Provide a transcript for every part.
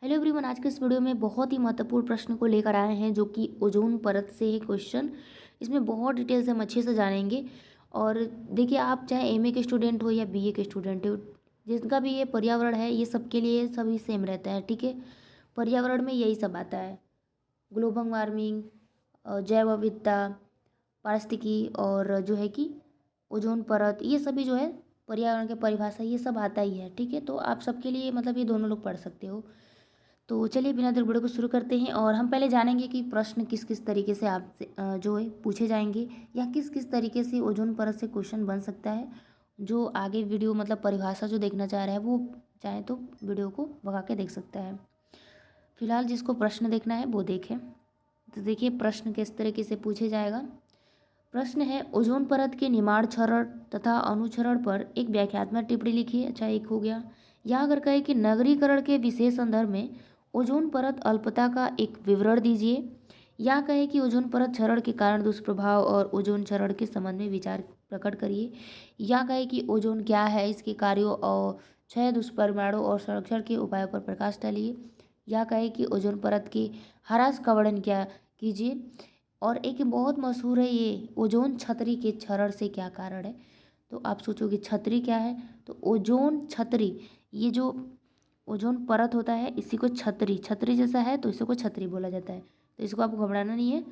Hello everyone, आज के इस वीडियो में बहुत ही महत्वपूर्ण प्रश्न को लेकर आए हैं जो कि ओजोन परत से है क्वेश्चन। इसमें बहुत डिटेल से हम अच्छे से जानेंगे। और देखिए, आप चाहे एमए के स्टूडेंट हो या बीए के स्टूडेंट हो, जिसका भी ये पर्यावरण है ये सबके लिए सभी सेम रहता है। ठीक है, पर्यावरण में यही सब आता है। ग्लोबल वार्मिंग, जैव विविधता, पारिस्थितिकी और जो है कि ओजोन परत, ये सभी जो है पर्यावरण के परिभाषा, ये सब आता ही है। ठीक है, तो आप सबके लिए मतलब ये दोनों लोग पढ़ सकते हो। तो चलिए बिना देर वीडियो को शुरू करते हैं और हम पहले जानेंगे कि प्रश्न किस किस तरीके से आपसे जो है पूछे जाएंगे, या किस किस तरीके से ओजोन परत से क्वेश्चन बन सकता है। जो आगे वीडियो मतलब परिभाषा जो देखना चाह रहा है वो चाहे तो वीडियो को भगा के देख सकता है। फिलहाल जिसको प्रश्न देखना है वो देखें। तो देखिए प्रश्न किस तरीके से पूछे जाएगा। प्रश्न है, ओजोन परत के निर्माण क्षरण तथा अनुक्षरण पर एक व्याख्यात्मक टिप्पणी लिखिए। अच्छा, एक हो गया। या अगर कहे कि नगरीकरण के विशेष संदर्भ में ओजोन परत अल्पता का एक विवरण दीजिए। या कहे कि ओजोन परत क्षरण के कारण दुष्प्रभाव और ओजोन क्षरण के संबंध में विचार प्रकट करिए। या कहे कि ओजोन क्या है, इसके कार्यों और क्षय, दुष्परिणामों और संरक्षण के उपायों पर प्रकाश डालिए। या कहे कि ओजोन परत के ह्रास का वर्णन क्या कीजिए। और एक बहुत मशहूर है ये, ओजोन छतरी के क्षरण से क्या कारण है। तो आप सोचोगे छतरी क्या है, तो ओजोन छतरी, ये जो ओजोन परत होता है इसी को छतरी, छतरी जैसा है तो इसी को छतरी बोला जाता है। तो इसको आपको घबराना नहीं है।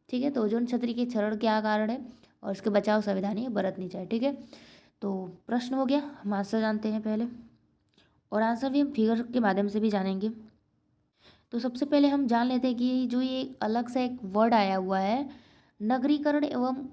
ठीक है, तो ओजोन छतरी के क्षरण क्या कारण है और इसके बचाव सावधानी बरतनी चाहिए। ठीक है, तो प्रश्न हो गया, हम आंसर जानते हैं पहले, और आंसर भी हम फिगर के माध्यम से भी जानेंगे। तो सबसे पहले हम जान लेते हैं कि जो ये अलग सा एक वर्ड आया हुआ है, नगरीकरण एवं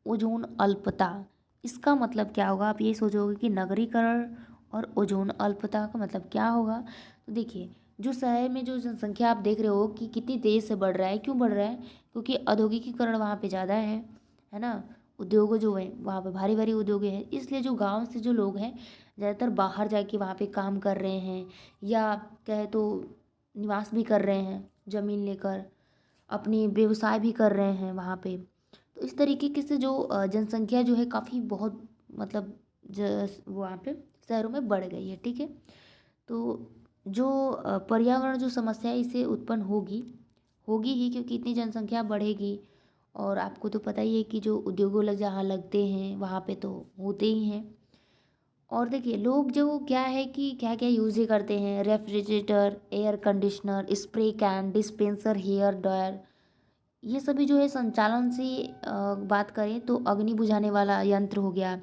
ओजोन अल्पता, इसका मतलब क्या होगा। आप ये सोचोगे कि नगरीकरण और ओजोन अल्पता का मतलब क्या होगा। तो देखिए, जो शहर में जो जनसंख्या आप देख रहे हो कि कितनी तेज़ से बढ़ रहा है, क्यों बढ़ रहा है, क्योंकि औद्योगिकीकरण वहाँ पे ज़्यादा है ना। उद्योग जो है वहाँ पे भारी भारी उद्योग है, इसलिए जो गांव से जो लोग हैं ज़्यादातर बाहर जाके वहाँ पे काम कर रहे हैं, या कहे तो निवास भी कर रहे हैं, ज़मीन लेकर अपनी व्यवसाय भी कर रहे हैं वहाँ पे। तो इस तरीके के से जो जनसंख्या जो है काफ़ी बहुत मतलब वहाँ पे शहरों में बढ़ गई है। ठीक है, तो जो पर्यावरण जो समस्या है इसे उत्पन्न होगी होगी ही, क्योंकि इतनी जनसंख्या बढ़ेगी। और आपको तो पता ही है कि जो उद्योगों लग जहाँ लगते हैं वहाँ पे तो होते ही हैं। और देखिए, लोग जो क्या है कि क्या क्या यूज़ ही करते हैं, refrigerator, air conditioner, spray can, dispenser, hair dryer, ये सभी जो है संचालन से बात करें तो अग्नि बुझाने वाला यंत्र हो गया,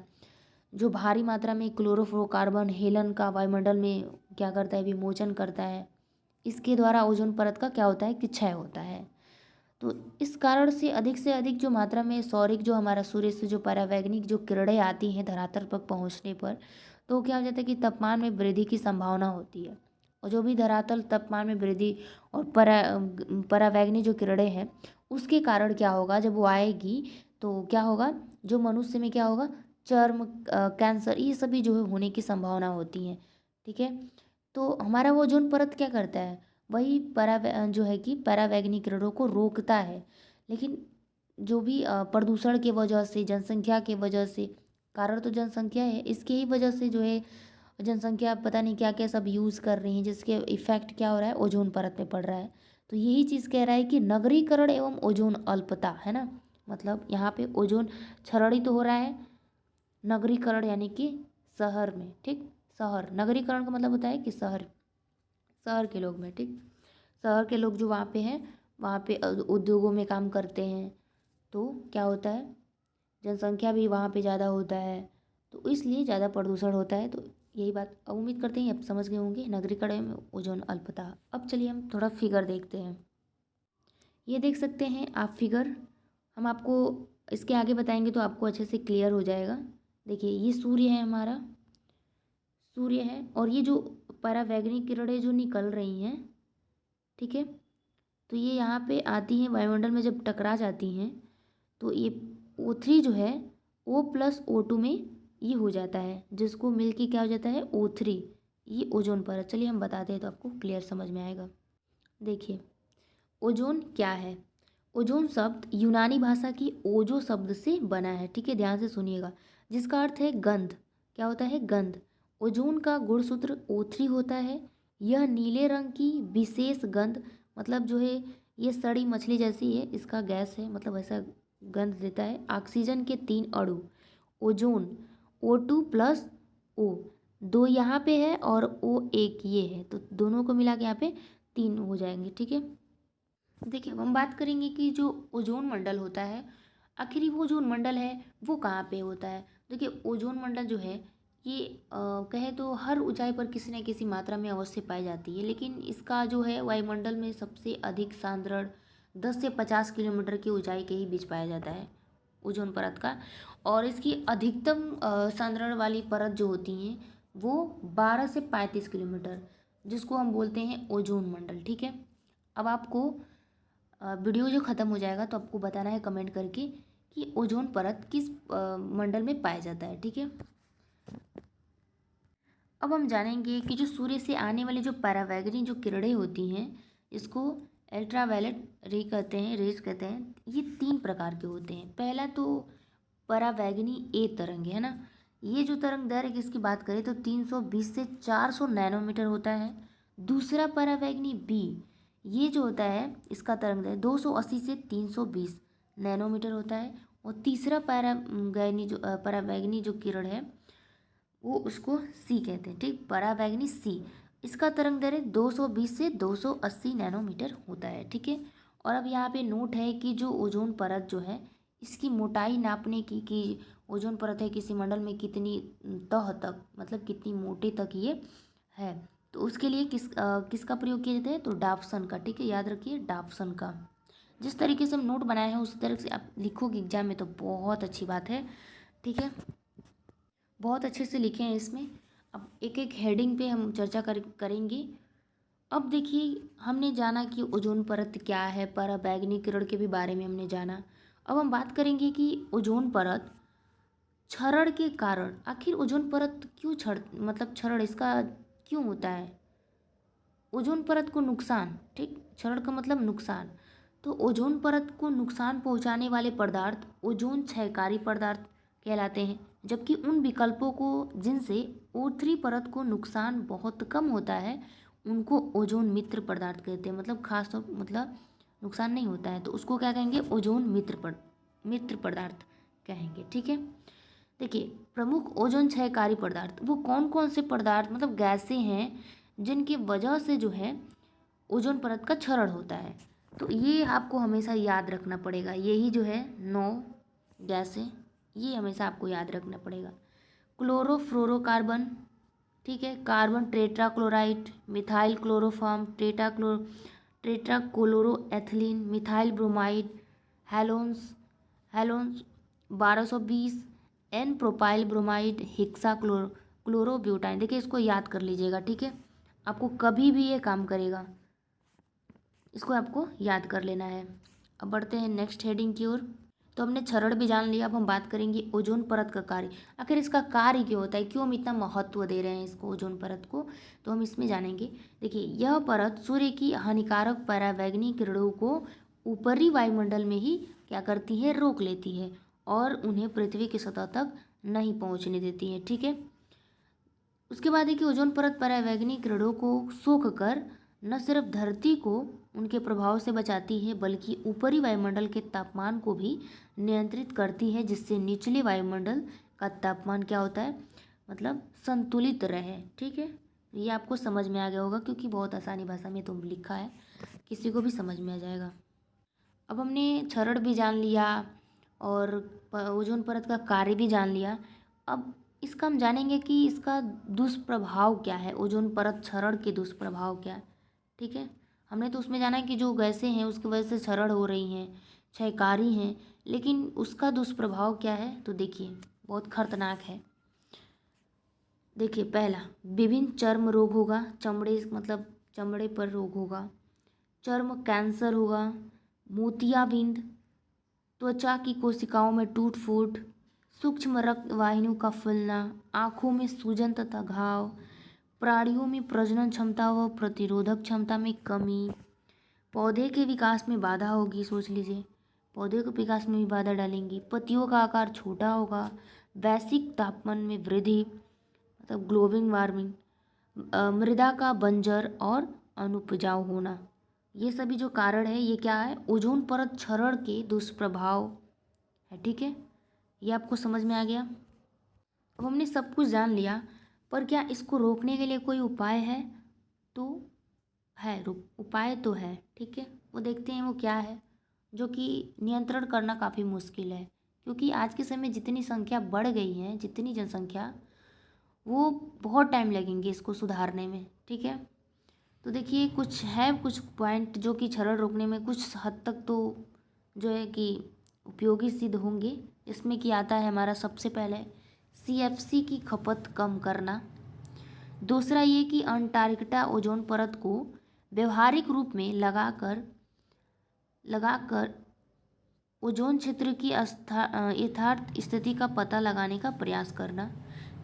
जो भारी मात्रा में क्लोरोफ्लोरोकार्बन हेलन का वायुमंडल में क्या करता है, विमोचन करता है। इसके द्वारा ओजोन परत का क्या होता है कि क्षय होता है। तो इस कारण से अधिक जो मात्रा में सौरिक जो हमारा सूर्य से जो परावैंगनिक जो किरणें आती हैं धरातल पर पहुंचने पर, तो क्या हो जाता है कि तापमान में वृद्धि की संभावना होती है। और जो भी धरातल तापमान में वृद्धि और परावैंगनिक जो किरणें हैं उसके कारण क्या होगा, जब वो आएगी तो क्या होगा, जो मनुष्य में क्या होगा, चर्म कैंसर, ये सभी जो है होने की संभावना होती है। ठीक है, तो हमारा वो ओजोन परत क्या करता है, वही जो है कि परावैंगनिक किरणों को रोकता है। लेकिन जो भी प्रदूषण के वजह से, जनसंख्या के वजह से, कारण तो जनसंख्या है, इसके ही वजह से जो है जनसंख्या पता नहीं क्या क्या सब यूज़ कर रही है, जिसके इफेक्ट क्या हो रहा है, ओजोन परत पे पड़ रहा है। तो यही चीज़ कह रहा है कि नगरीकरण एवं ओजोन अल्पता, है ना। मतलब यहाँ पे ओजोन क्षरणित तो हो रहा है, नगरीकरण यानी कि शहर में। ठीक, शहर, नगरीकरण का मतलब होता है कि शहर, शहर के लोग में। ठीक, शहर के लोग जो वहाँ पे हैं वहाँ पे उद्योगों में काम करते हैं, तो क्या होता है, जनसंख्या भी वहाँ पे ज़्यादा होता है, तो इसलिए ज़्यादा प्रदूषण होता है। तो यही बात, अब उम्मीद करते हैं आप समझ गए होंगे नगरीकरण में ओजोन अल्पता। अब चलिए हम थोड़ा फिगर देखते हैं। ये देख सकते हैं आप फिगर, हम आपको इसके आगे बताएंगे तो आपको अच्छे से क्लियर हो जाएगा। देखिए, ये सूर्य है हमारा, सूर्य है, और ये जो परावैंगनिक किरणें जो निकल रही हैं, ठीक है, तो ये यहाँ पे आती हैं वायुमंडल में, जब टकरा जाती हैं तो ये O3 जो है O+O2 में ये हो जाता है, जिसको मिल के क्या हो जाता है, O3, ये ओजोन परत। चलिए हम बताते हैं तो आपको क्लियर समझ में आएगा। देखिए, ओजोन क्या है। ओजोन शब्द यूनानी भाषा की ओजो शब्द से बना है। ठीक है, ध्यान से सुनिएगा, जिसका अर्थ है गंध। क्या होता है, गंध। ओजोन का गुणसूत्र O3 होता है, यह नीले रंग की विशेष गंध, मतलब जो है ये सड़ी मछली जैसी है, इसका गैस है, मतलब ऐसा गंध देता है। ऑक्सीजन के 3 अणु, ओजोन O2+O, 2 यहाँ पे है और O एक ये है, तो दोनों को मिला के यहाँ पे 3 हो जाएंगे। ठीक है, देखिए अब हम बात करेंगे कि जो ओजोन मंडल होता है, आखिर वो जो मंडल है वो कहाँ पे होता है। देखिए ओजोन मंडल जो है ये कहे तो हर ऊंचाई पर किसी न किसी मात्रा में अवश्य पाई जाती है, लेकिन इसका जो है वायुमंडल में सबसे अधिक सांद्रण 10 से 50 किलोमीटर की ऊंचाई के ही बीच पाया जाता है ओजोन परत का। और इसकी अधिकतम सांद्रण वाली परत जो होती हैं वो 12 से 35 किलोमीटर, जिसको हम बोलते हैं ओजोन मंडल। ठीक है, अब आपको वीडियो जो ख़त्म हो जाएगा तो आपको बताना है कमेंट करके कि ओजोन परत किस मंडल में पाया जाता है। ठीक है, अब हम जानेंगे कि जो सूर्य से आने वाली जो परावैंगनी जो किरणें होती हैं, इसको अल्ट्रावायलेट रे कहते हैं, रेज कहते हैं। ये 3 प्रकार के होते हैं। पहला तो परावैंगनी ए तरंग है ना, ये जो तरंग दैर्घ्य इसकी बात करें तो 320 से 400 नैनोमीटर होता है। दूसरा परावैंगनी बी, ये जो होता है इसका तरंग दैर्घ्य 280 से 320 नैनोमीटर होता है। और तीसरा परावैंगनी जो किरण है वो उसको सी कहते हैं। ठीक, परावैंगनी सी, इसका तरंग दैर्घ्य 220 से 280 नैनोमीटर होता है। ठीक है, और अब यहाँ पे नोट है कि जो ओजोन परत जो है इसकी मोटाई नापने की, कि ओजोन परत है किसी मंडल में कितनी तह तक, मतलब कितनी मोटे तक ये है, तो उसके लिए किसका प्रयोग किया जाता है, तो डाप्सन का। ठीक है, याद रखिए डाप्सन का। जिस तरीके से हम नोट बनाए हैं उस तरह से आप लिखोगे एग्जाम में तो बहुत अच्छी बात है। ठीक है, बहुत अच्छे से लिखे हैं इसमें। अब एक एक हेडिंग पे हम चर्चा करेंगे। अब देखिए हमने जाना कि ओजोन परत क्या है, पराबैंगनी किरण के भी बारे में हमने जाना। अब हम बात करेंगे कि ओजोन परत क्षरण के कारण, आखिर ओजोन परत क्यों मतलब क्षरण इसका क्यों होता है। ओजोन परत को नुकसान, ठीक, क्षरण का मतलब नुकसान, तो ओजोन परत को नुकसान पहुंचाने वाले पदार्थ ओजोन क्षयकारी पदार्थ कहलाते हैं, जबकि उन विकल्पों को जिनसे O3 परत को नुकसान बहुत कम होता है उनको ओजोन मित्र पदार्थ कहते हैं। मतलब खास तौर मतलब नुकसान नहीं होता है तो उसको क्या कहेंगे, ओजोन मित्र पदार्थ कहेंगे। ठीक है, देखिए प्रमुख ओजोन क्षयकारी पदार्थ वो कौन कौन से पदार्थ, मतलब गैसें हैं जिनकी वजह से जो है ओजोन परत का क्षरण होता है। तो ये आपको हमेशा याद रखना पड़ेगा, यही जो है 9 गैसें, ये हमेशा आपको याद रखना पड़ेगा। क्लोरोफ्लोरोकार्बन, ठीक है, carbon tetrachloride, methyl chloroform, tetrachloroethylene, methyl bromide, halons halons 1220, N propyl bromide, hexa chlorobutyne. देखिए इसको याद कर लीजिएगा। ठीक है, आपको कभी भी ये काम करेगा, इसको आपको याद कर लेना है। अब बढ़ते हैं नेक्स्ट हेडिंग की ओर। तो हमने क्षरण भी जान लिया, अब हम बात करेंगे ओजोन परत का कार्य। आखिर इसका कार्य क्यों होता है, क्यों हम इतना महत्व दे रहे हैं इसको ओजोन परत को, तो हम इसमें जानेंगे। देखिए यह परत सूर्य की हानिकारक परावैंगनी किरणों को ऊपरी वायुमंडल में ही क्या करती है, रोक लेती है और उन्हें पृथ्वी की सतह तक नहीं पहुंचने देती है। ठीक है, उसके बाद है कि ओजोन परत परावैंगनी किरणों को सोख कर न सिर्फ धरती को उनके प्रभाव से बचाती है बल्कि ऊपरी वायुमंडल के तापमान को भी नियंत्रित करती है, जिससे निचले वायुमंडल का तापमान क्या होता है, मतलब संतुलित रहे। ठीक है, ये आपको समझ में आ गया होगा क्योंकि बहुत आसानी भाषा में तो लिखा है, किसी को भी समझ में आ जाएगा। अब हमने क्षरण भी जान लिया और ओजोन परत का कार्य भी जान लिया। अब इसका हम जानेंगे कि इसका दुष्प्रभाव क्या है, ओजोन परत क्षरण के दुष्प्रभाव क्या है। ठीक है, हमने तो उसमें जाना है कि जो गैसें हैं उसकी वजह से क्षरण हो रही हैं, क्षयकारी हैं, लेकिन उसका दुष्प्रभाव क्या है तो देखिए बहुत खतरनाक है। देखिए पहला, विभिन्न चर्म रोग होगा, चमड़े मतलब चमड़े पर रोग होगा, चर्म कैंसर होगा, मोतियाबिंद, त्वचा की कोशिकाओं में टूट फूट, सूक्ष्म रक्त वाहिनियों का फूलना, आँखों में सूजन तथा घाव, प्राणियों में प्रजनन क्षमता व प्रतिरोधक क्षमता में कमी, पौधे के विकास में बाधा होगी। सोच लीजिए पौधे के विकास में भी बाधा डालेंगी, पत्तियों का आकार छोटा होगा, वैश्विक तापमान में वृद्धि मतलब ग्लोबल वार्मिंग, मृदा का बंजर और अनुपजाऊ होना। ये सभी जो कारण है ये क्या है, ओजोन परत क्षरण के दुष्प्रभाव है। ठीक है, ये आपको समझ में आ गया। अब हमने सब कुछ जान लिया, पर क्या इसको रोकने के लिए कोई उपाय है? तो है, उपाय तो है। ठीक है, वो देखते हैं वो क्या है, जो कि नियंत्रण करना काफ़ी मुश्किल है, क्योंकि आज के समय जितनी संख्या बढ़ गई है, जितनी जनसंख्या, वो बहुत टाइम लगेंगे इसको सुधारने में। ठीक है, तो देखिए कुछ है, कुछ पॉइंट जो कि क्षरण रोकने में कुछ हद तक तो जो है कि उपयोगी सिद्ध होंगे। इसमें कि आता है हमारा सबसे पहले सीएफसी की खपत कम करना। दूसरा ये कि अंटार्कटिका ओजोन परत को व्यवहारिक रूप में लगाकर ओजोन क्षेत्र की यथार्थ स्थिति का पता लगाने का प्रयास करना।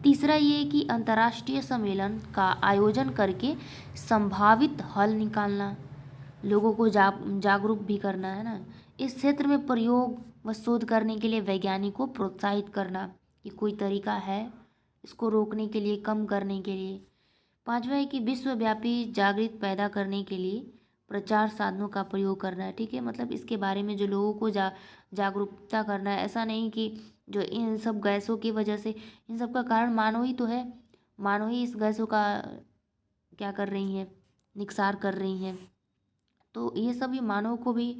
तीसरा ये कि अंतर्राष्ट्रीय सम्मेलन का आयोजन करके संभावित हल निकालना, लोगों को जागरूक भी करना है ना। इस क्षेत्र में प्रयोग व शोध करने के लिए वैज्ञानिकों को प्रोत्साहित करना कि कोई तरीका है इसको रोकने के लिए, कम करने के लिए। पांचवा है कि विश्वव्यापी जागृति पैदा करने के लिए प्रचार साधनों का प्रयोग करना है। ठीक है, मतलब इसके बारे में जो लोगों को जागरूकता करना है। ऐसा नहीं कि जो इन सब गैसों की वजह से, इन सब का कारण मानव ही तो है, मानव ही इस गैसों का क्या कर रही हैं, निक्षार कर रही हैं। तो ये सभी मानव को भी,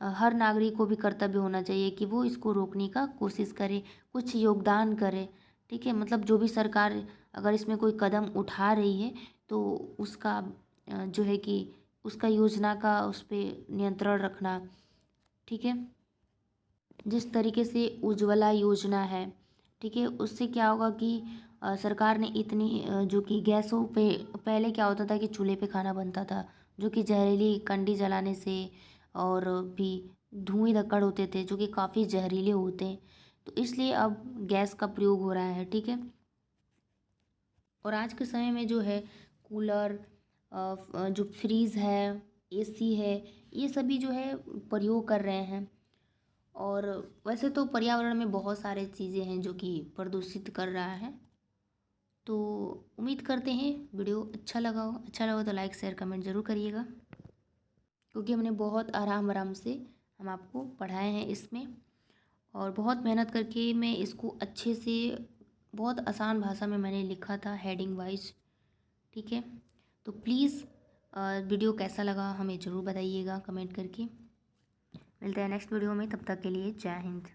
हर नागरिक को भी कर्तव्य होना चाहिए कि वो इसको रोकने का कोशिश करे, कुछ योगदान करे। ठीक है, मतलब जो भी सरकार अगर इसमें कोई कदम उठा रही है तो उसका जो है कि उसका योजना का उस पर नियंत्रण रखना। ठीक है, जिस तरीके से उज्ज्वला योजना है, ठीक है, उससे क्या होगा कि सरकार ने इतनी जो कि गैसों पे, पहले क्या होता था कि चूल्हे पे खाना बनता था, जो कि जहरीली कंडी जलाने से और भी धुएं धक्कड़ होते थे जो कि काफ़ी जहरीले होते हैं। तो इसलिए अब गैस का प्रयोग हो रहा है। ठीक है, और आज के समय में जो है कूलर, जो फ्रीज़ है, एसी है, ये सभी जो है प्रयोग कर रहे हैं। और वैसे तो पर्यावरण में बहुत सारे चीज़ें हैं जो कि प्रदूषित कर रहा है। तो उम्मीद करते हैं वीडियो अच्छा लगा हो। अच्छा लगा तो लाइक शेयर कमेंट ज़रूर करिएगा, क्योंकि हमने बहुत आराम आराम से हम आपको पढ़ाए हैं इसमें, और बहुत मेहनत करके मैं इसको अच्छे से, बहुत आसान भाषा में मैंने लिखा था हेडिंग वाइज। ठीक है, तो प्लीज़ वीडियो कैसा लगा हमें ज़रूर बताइएगा कमेंट करके। मिलते हैं नेक्स्ट वीडियो में, तब तक के लिए जय हिंद।